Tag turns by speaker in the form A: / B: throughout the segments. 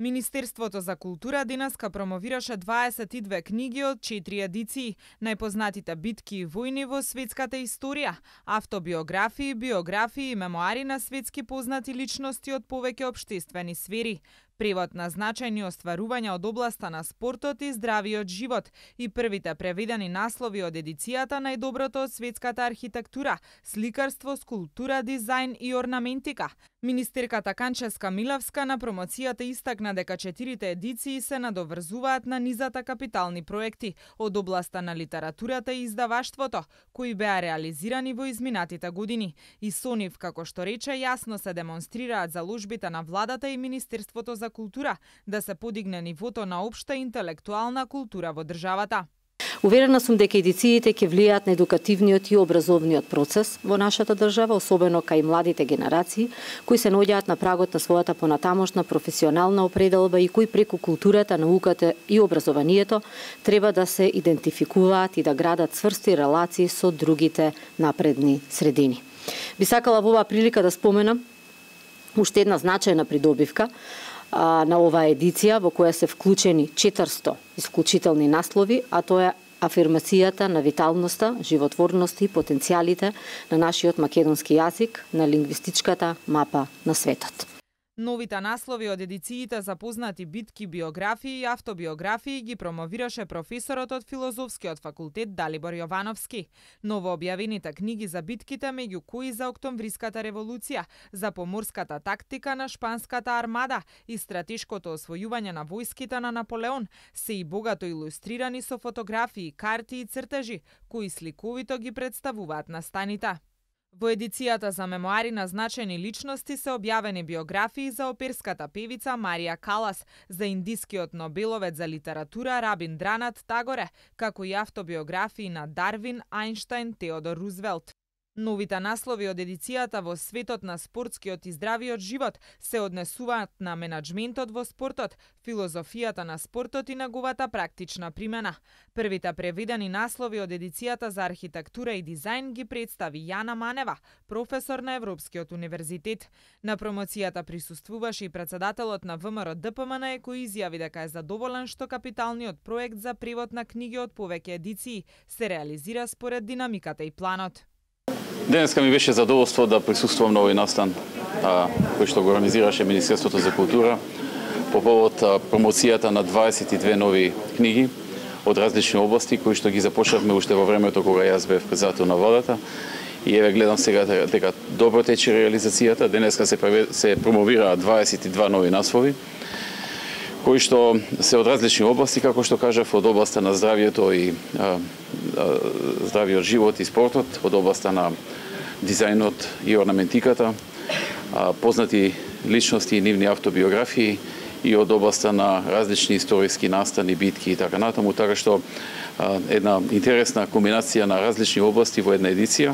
A: Министерството за култура денеска промовираше 22 книги од 4 едиции, најпознатите битки и војни во светската историја, автобиографии, биографии и мемуари на светски познати личности од повеќе општествени сфери, превод на значајни остварувања од областа на спортот и здравиот живот и првите преведени наслови од едицијата најдоброто од светската архитектура, сликарство, скулптура, дизајн и орнаментика. Министерката Канческа Милевска на промоцијата истакна дека 4 едиции се надоврзуваат на низата капитални проекти од областа на литературата и издаваштвото, кои беа реализирани во изминатите години. И со нив, како што рече, јасно се демонстрираат заложбите на владата и Министерството за култура да се подигне нивото на општа интелектуална култура во државата.
B: Уверена сум дека едициите ќе влијаат на едукативниот и образовниот процес во нашата држава, особено кај младите генерации, кои се наоѓаат на прагот на својата понатамошна професионална определба и кои преку културата, науката и образованието треба да се идентификуваат и да градат цврсти релации со другите напредни средини. Би сакала во оваа прилика да споменам уште една значајна придобивка на оваа едиција, во која се вклучени 400 исклучителни наслови, а тоа е афирмацијата на виталноста, животворност и потенцијалите на нашиот македонски јазик на лингвистичката мапа на светот.
A: Новите наслови од едициите за познати битки, биографии и автобиографии ги промовираше професорот од Филозофскиот факултет Далибор Јовановски. Новообјавените книги за битките, меѓу кои за Октомвриската револуција, за поморската тактика на шпанската армада и стратешкото освојување на војските на Наполеон, се и богато илустрирани со фотографии, карти и цртежи, кои сликовито ги представуваат настаните. Во едицијата за мемуари на значајни личности се објавени биографии за оперската певица Марија Калас, за индискиот нобеловец за литература Рабиндранат Тагоре, како и автобиографии на Дарвин, Ајнштајн, Теодор Рузвелт. Новите наслови од едицијата во светот на спортскиот и здравиот живот се однесуваат на менаџментот во спортот, филозофијата на спортот и неговата практична примена. Првите преведени наслови од едицијата за архитектура и дизајн ги представи Јана Манева, професор на Европскиот универзитет. На промоцијата присуствуваше и председателот на ВМРО ДПМН, кој изјави дека е задоволен што капиталниот проект за превод на книги од повеќе едиции се реализира според динамиката и планот.
C: Денеска ми беше задоволство да присуствувам на овој настан кој што го организираше Министерството за култура по повод промоцијата на 22 нови книги од различни области кои што ги започнавме уште во времето кога јас бев председател на владата. И еве гледам сега дека добро тече реализацијата. Денеска се промовираат 22 нови наслови кои што се од различни области, како што кажав, од областа на здравието и здравиот живот и спортот, од областа на дизајнот и орнаментиката, познати личности и нивни автобиографии и од областа на различни историски настани, битки и така натаму, така што една интересна комбинација на различни области во една едиција,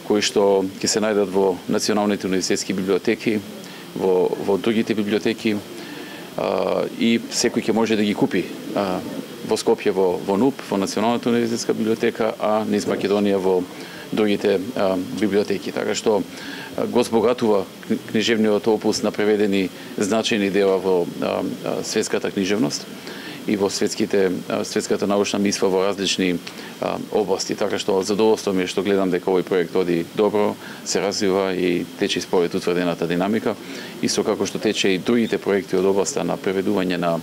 C: кои што ќе се најдат во националните универзитетски библиотеки, во другите библиотеки, и секој ќе може да ги купи во Скопје во НУП, во Националната универзитетска библиотека, а низ Македонија во другите библиотеки. Така што го збогатува книжевниот опус на преведени значајни дела во светската книжевност и во светската научна мисла во различни области. Така што задоволство ми е што гледам дека овој проект оди добро, се развива и тече според утврдената динамика, исто како што тече и другите проекти од областа на преведување на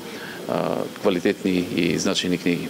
C: квалитетни и значајни книги.